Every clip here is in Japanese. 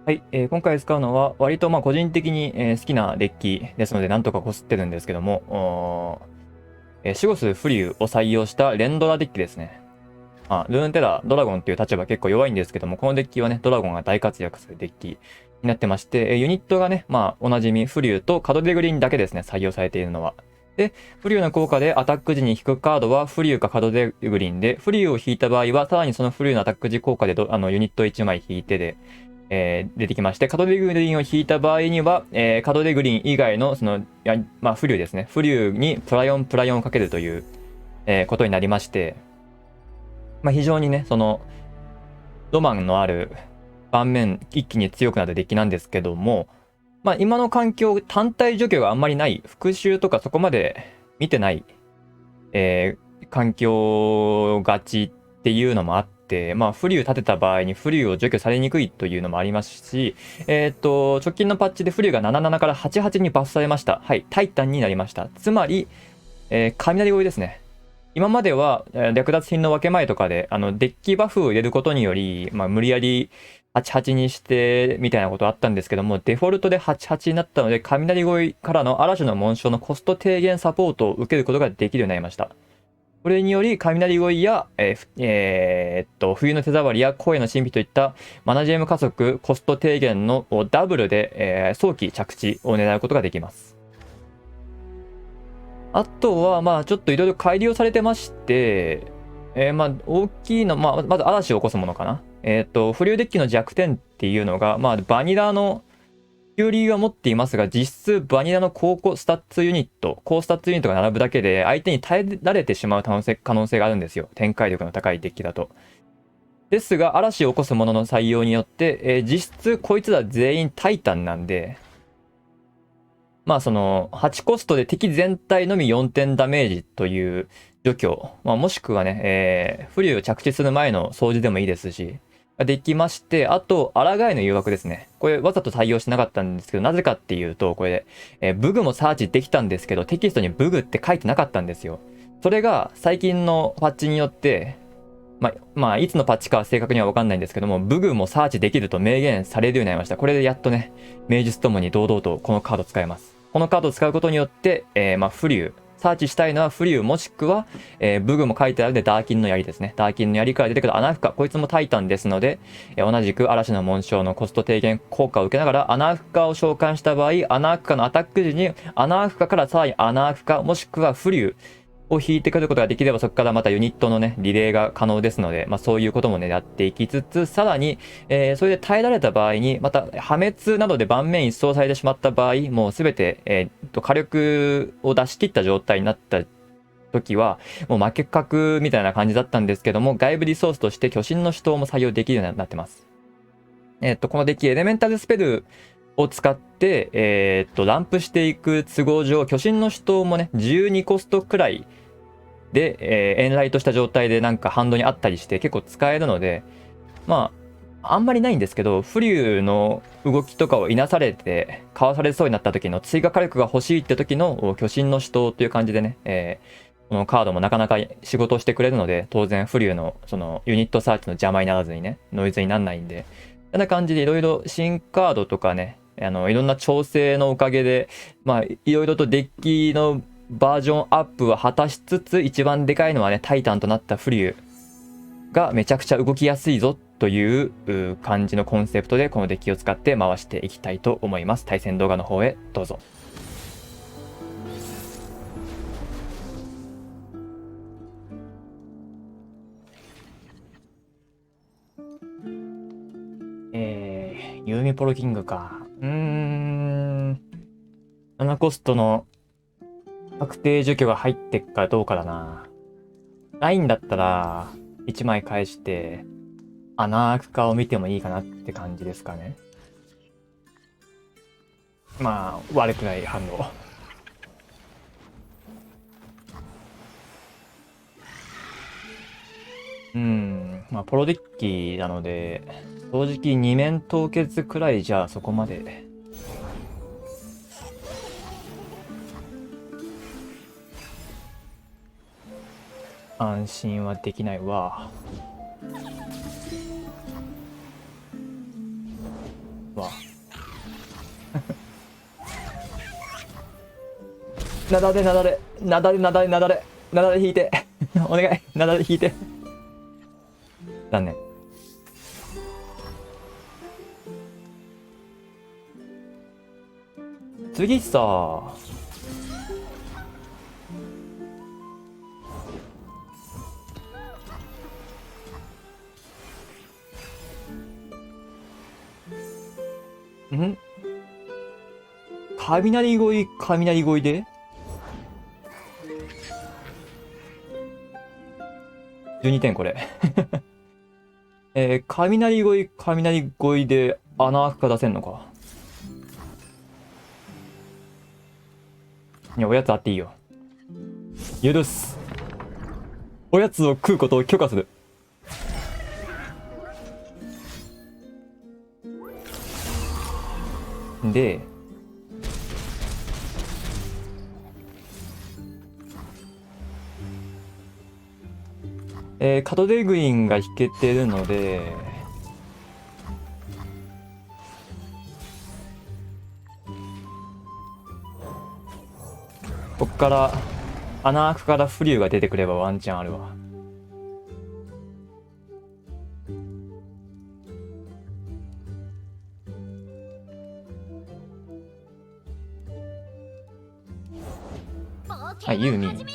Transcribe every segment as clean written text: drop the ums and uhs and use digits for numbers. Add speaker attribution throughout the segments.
Speaker 1: はい、今回使うのは割と個人的に、好きなデッキですのでなんとかこすってるんですけども、シゴス・フリューを採用した連ドラデッキですね。ルーンテラー、ドラゴンっていう立場結構弱いんですけども、このデッキはね、ドラゴンが大活躍するデッキになってまして、ユニットがね、おなじみフリューとカドデグリーンだけですね、採用されているのは。で、フリューの効果でアタック時に引くカードはフリューかカドデグリーンで、フリューを引いた場合は、さらにそのフリューのアタック時効果でユニット1枚引いてで、出てきまして、カドデグリーンを引いた場合には、カドデグリーン以外の、フリューですね。フリューにプラ4プラ4をかけるという、ことになりまして、非常にね、ロマンのある盤面、一気に強くなるデッキなんですけども、今の環境、単体除去があんまりない、復習とかそこまで見てない、環境勝ちっていうのもあって、フリュー立てた場合にフリューを除去されにくいというのもありますし、直近のパッチでフリューが77から88にバフされました。はい、タイタンになりました。つまり、雷追いですね。今までは略奪品の分け前とかでデッキバフを入れることにより、無理やり88にしてみたいなことあったんですけども、デフォルトで88になったので、雷越いからの嵐の紋章のコスト低減サポートを受けることができるようになりました。これにより、雷越いや、冬の手触りや声の神秘といったマナジェム加速、コスト低減のダブルで、早期着地を狙うことができます。あとは、ちょっといろいろ改良されてまして、大きいの、まず嵐を起こすものかな。フリューデッキの弱点っていうのが、バニラのフューリーは持っていますが、実質バニラの高スタッツユニット、高スタッツユニットが並ぶだけで、相手に耐えられてしまう可能性があるんですよ。展開力の高いデッキだと。ですが、嵐を起こすものの採用によって、実質こいつら全員タイタンなんで、8コストで敵全体のみ4点ダメージという除去、もしくはね、フリューを着地する前の掃除でもいいですし、できまして、あと、抗いの誘惑ですね。これわざと採用しなかったんですけど、なぜかっていうと、これ、ブグもサーチできたんですけど、テキストにブグって書いてなかったんですよ。それが最近のパッチによって、いつのパッチかは正確には分かんないんですけども、ブグもサーチできると明言されるようになりました。これでやっとね、名実ともに堂々とこのカード使えます。このカードを使うことによって、フリュー、サーチしたいのはフリューもしくは、ブグも書いてあるのでダーキンの槍ですね。ダーキンの槍から出てくるアナフカ、こいつもタイタンですので、同じく嵐の紋章のコスト低減効果を受けながらアナフカを召喚した場合、アナフカのアタック時にアナフカからさらにアナフカもしくはフリュー、を引いてくることができれば、そこからまたユニットのね、リレーが可能ですので、そういうこともね、やっていきつつ、さらに、それで耐えられた場合に、また破滅などで盤面一掃されてしまった場合、もうすべて、火力を出し切った状態になった時は、もう負け確みたいな感じだったんですけども、外部リソースとして巨神の死闘も採用できるようになってます。このデッキ、エレメンタルスペルを使って、ランプしていく都合上、巨神の死闘もね、12コストくらい、で、エンライトした状態でなんかハンドにあったりして結構使えるので、あんまりないんですけど、フリューの動きとかをいなされて、かわされそうになった時の追加火力が欲しいって時の巨神の死闘という感じでね、このカードもなかなか仕事をしてくれるので、当然フリューのそのユニットサーチの邪魔にならずにね、ノイズにならないんで、こんな感じでいろいろ新カードとかね、いろんな調整のおかげで、いろいろとデッキのバージョンアップは果たしつつ、一番でかいのはね、タイタンとなったフリューがめちゃくちゃ動きやすいぞという感じのコンセプトでこのデッキを使って回していきたいと思います。対戦動画の方へどうぞ。ユーミポロキングか。7コストの確定除去が入ってっかどうかだな。ないんだったら、1枚返して、アナーク化を見てもいいかなって感じですかね。悪くない反応。プロデッキなので、正直二面凍結くらいじゃそこまで。安心はできないわ。なだれなだれなだれなだれなだれなだれ引いてお願い、なだれ引いて。残念。次さ、ん雷声、雷声で12点これ。雷声、雷声で穴開くか出せんのか。いや、おやつあっていいよ。許す。おやつを食うことを許可する。で、カトデグインが引けてるので、こっから穴開くからフリューが出てくればワンチャンあるわ。はい、ユーミン。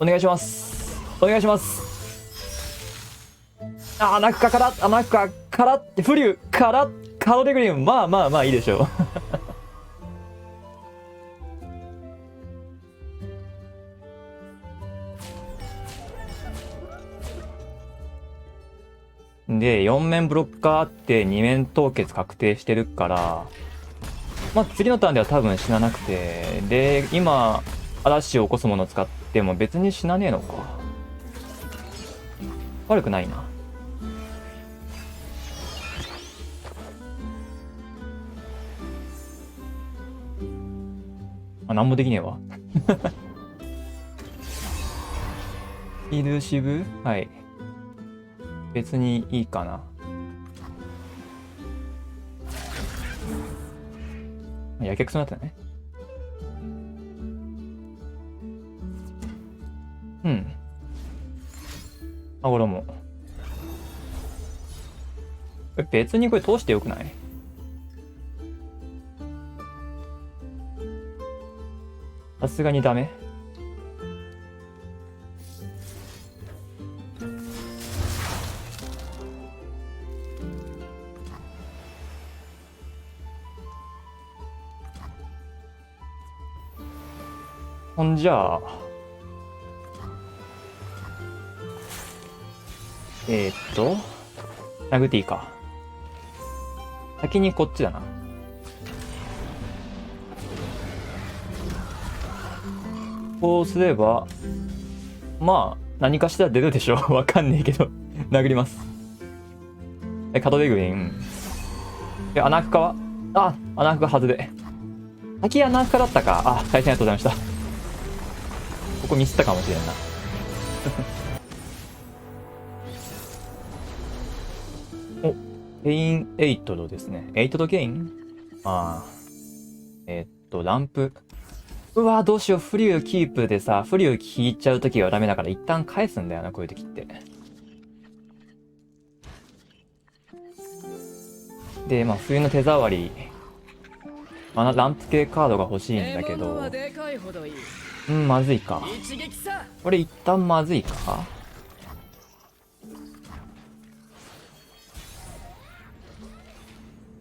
Speaker 1: お願いします。お願いします。あ、穴開くかから穴開くかからってフリューからカトデグイン、まあまあまあいいでしょう。で、4面ブロッカーあって2面凍結確定してるから、まあ次のターンでは多分死ななくて、で、今、嵐を起こすものを使っても別に死なねえのか。悪くないな。あ、なんもできねえわ。イルシブ、はい。別にいいかな。やけくそになったね。うん。あ、俺も。別にこれ通してよくない？さすがにダメ？ほんじゃあ、殴っていいか。先にこっちだな。こうすれば、まあ、何かしら出るでしょう。わかんねえけど。殴ります。カトデグイン。穴開くかはあ、穴開くかはずで。先穴開くかだったか。あ、大変ありがとうございました。ここミスったかもしれんな。お、ケイン8度ですね。8度ケイン。ああ。ランプ。うわ、どうしよう。フリューキープでさ、フリュー引いちゃうときはダメだから一旦返すんだよな、こういうときって。で、まあ、冬の手触り。まあ、ランプ系カードが欲しいんだけど。うん、まずいか。これ一旦まずいか。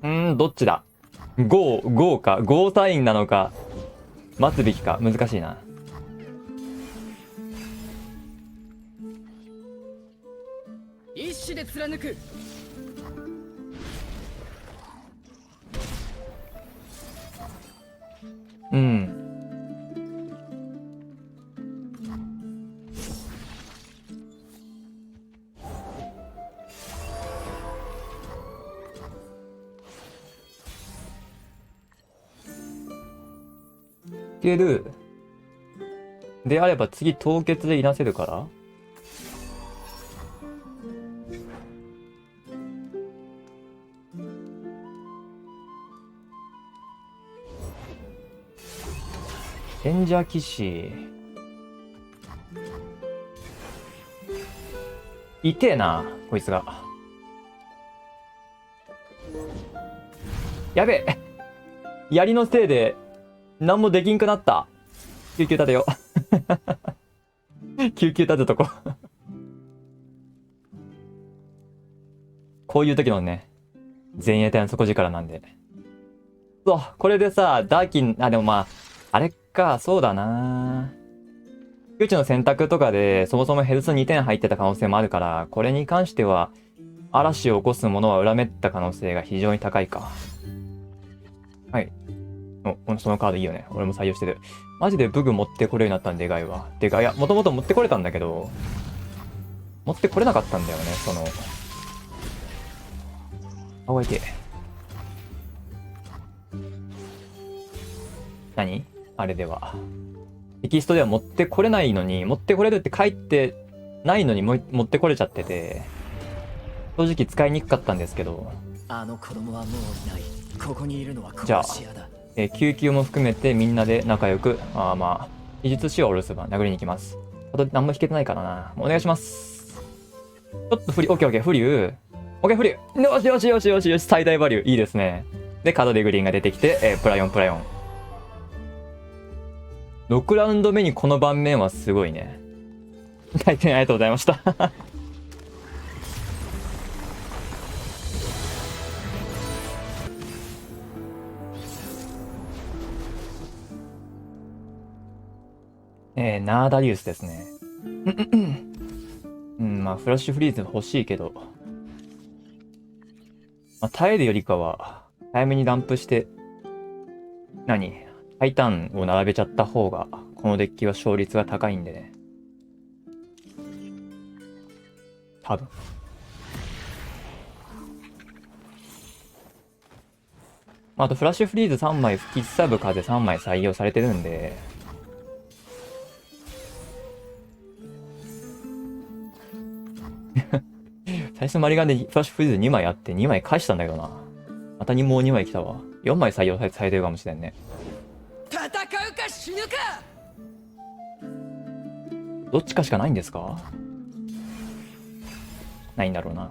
Speaker 1: どっちだ。ゴーか。ゴーサインなのか。待つべきか。難しいな。
Speaker 2: 一死で貫く。
Speaker 1: うん。いける。であれば次凍結でいなせるから。レンジャー騎士。痛えな、こいつが。やべえ。槍のせいで、何もできんくなった。救急立てよ。救急立てとこ。こういう時のね、前衛隊の底力なんで。そう、これでさ、ダーキン、あ、でもまあ、あれか、そうだな。窮地の選択とかで、そもそもヘルス2点入ってた可能性もあるから、これに関しては、嵐を起こすものは裏めった可能性が非常に高いか。はい。そのカードいいよね。俺も採用してる。マジでブグ持ってこれるようになったんでかいわ。でかい。いや、もともと持ってこれたんだけど、持ってこれなかったんだよね、青い手。何あれでは。テキストでは持ってこれないのに、持ってこれるって書いてないのに持ってこれちゃってて、正直使いにくかったんですけど。
Speaker 2: あの子供はもういない。ここにいるのは
Speaker 1: じゃあ
Speaker 2: 殺し屋だ。
Speaker 1: 救急も含めてみんなで仲良く、まあ、技術師をお留守番殴りに行きます。あと何も引けてないからな。お願いします。ちょっとオッケーオッケー、フリュー。オッケー、フリュー。よしよしよしよしよし、最大バリュー。いいですね。で、カードでグリーンが出てきて、プラ4、プラ4。6ラウンド目にこの盤面はすごいね。大変ありがとうございました。ナーダリウスですね。うん、まあ、フラッシュフリーズ欲しいけど。まあ、耐えるよりかは、早めにランプして、ハイターンを並べちゃった方が、このデッキは勝率が高いんでね。多分。あと、フラッシュフリーズ3枚、吹きサブ風3枚採用されてるんで、最初マリガンでフラッシュフリーズ2枚あって2枚返したんだけどな。またにもう2枚来たわ。4枚採用されてるかもしれんね。
Speaker 2: 戦うか死ぬか。
Speaker 1: どっちかしかないんですか？ないんだろうな。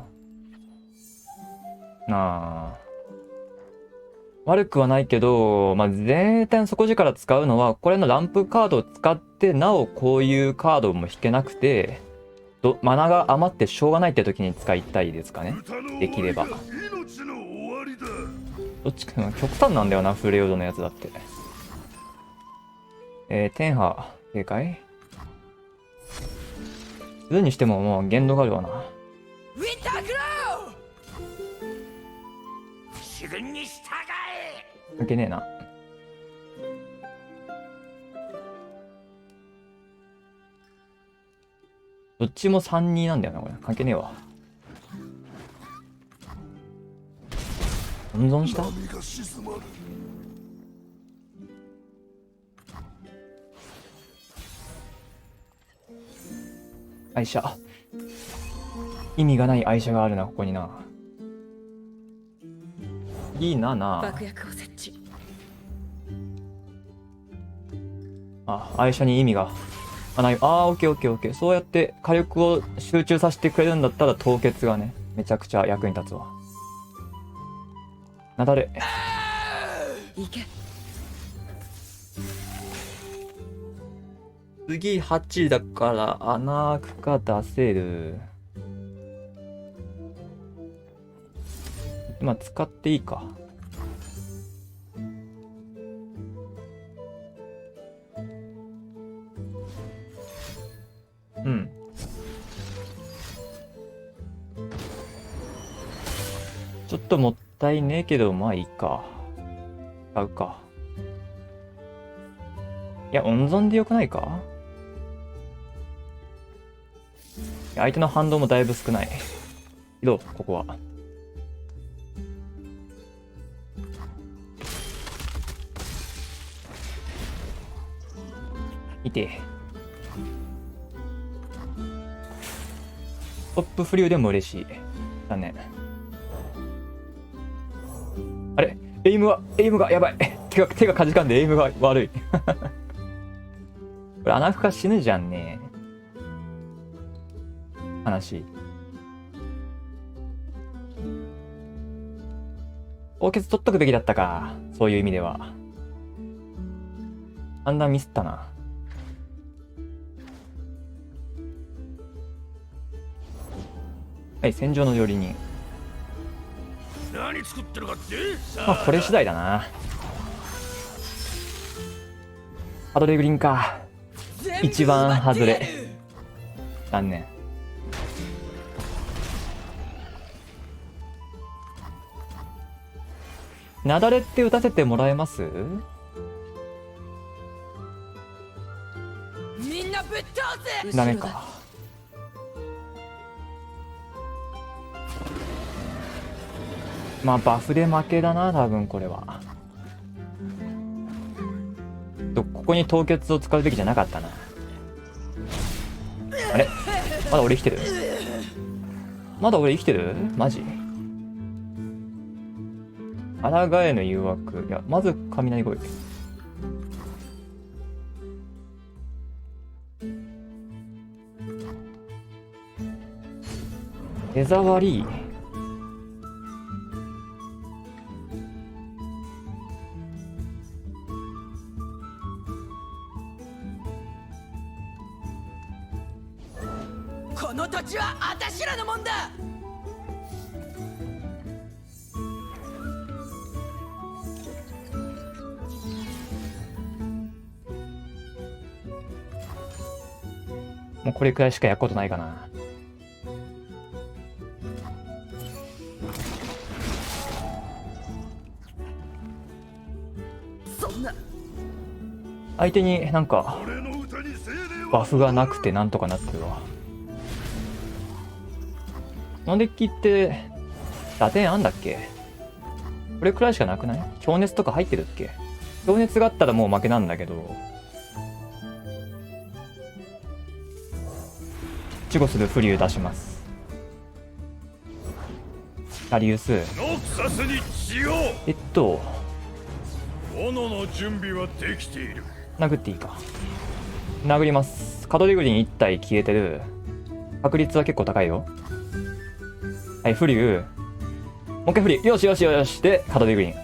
Speaker 1: 悪くはないけど、まあ、前衛隊の底力使うのは、これのランプカードを使って、なおこういうカードも引けなくて、マナが余ってしょうがないって時に使いたいですかね。できれば。どっちか、極端なんだよな、フレオドのやつだって。天波、警戒するにしてももう限度があるわな。
Speaker 2: ウィンタークロー。主軍に従え。
Speaker 1: 関係ねえな。どっちも3-2なんだよな、これ。関係ねえわ。温存した？愛車。意味がない愛車があるな、ここにな。いいな。
Speaker 2: 爆薬を設置。
Speaker 1: 愛車に意味がない。オッケーオッケーオッケー。そうやって火力を集中させてくれるんだったら凍結がね、めちゃくちゃ役に立つわ。なだれ。
Speaker 2: いけ。
Speaker 1: 次8だから穴開くか出せる。今使っていいか。うん。ちょっともったいねえけど、まあいいか。使うか。いや、温存でよくないか？相手の反動もだいぶ少ない。どうここは。いて。トップフリューでも嬉しい。だね。あれエイムがやばい。手がかじかんでエイムが悪い。これ穴ふか死ぬじゃんね。悲しい。凍結取っとくべきだったか。そういう意味では。判断ミスったな。はい、戦場の料理人。
Speaker 2: 何作ってるかって。
Speaker 1: まあこれ次第だな。ハドレグリンか。一番外れ。残念。なだれって打たせてもらえます？
Speaker 2: みんなぶっ倒せ。
Speaker 1: ダメか。まあバフで負けだな、多分これは。ここに凍結を使うべきじゃなかったな。あれ、まだ俺生きてる？まだ俺生きてる？マジ？抗えの誘惑。いや、まず雷声。手触り。
Speaker 2: この土地はあたしらのもんだ。
Speaker 1: もうこれくらいしかやることないかな。
Speaker 2: そんな。
Speaker 1: 相手になんかバフがなくてなんとかなってるわ。このデッキって打点あんだっけ？これくらいしかなくない？強熱とか入ってるっけ？強熱があったらもう負けなんだけど。守護するフリュー出します。アリウス。
Speaker 3: 斧の準備はできている。
Speaker 1: 殴っていいか。殴ります。カドリグリン1体消えてる。確率は結構高いよ。はい、フリュー。もう一回フリュー。よしよしよし。で、カドリグリン。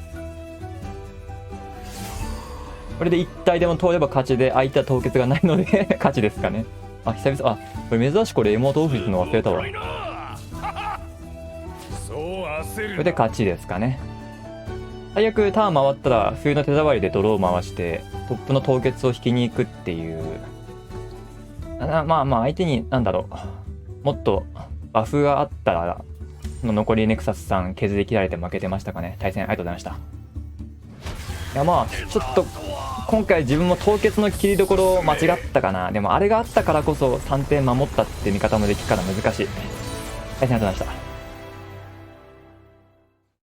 Speaker 1: これで1体でも通れば勝ちで、相手は凍結がないので勝ちですかね。あ、久々。あ、これ珍しくこれエモートオフするの忘れたわ。これで勝ちですかね。最悪ターン回ったら冬の手触りでドロー回してトップの凍結を引きに行くっていう。まあまあ相手になんだろう、もっとバフがあったら残りネクサスさん削り切られて負けてましたかね。対戦ありがとうございました。いやまあちょっと今回自分も凍結の切りどころ間違ったかな。でもあれがあったからこそ3点守ったって見方もできるから難しい。対戦ありがとうございました。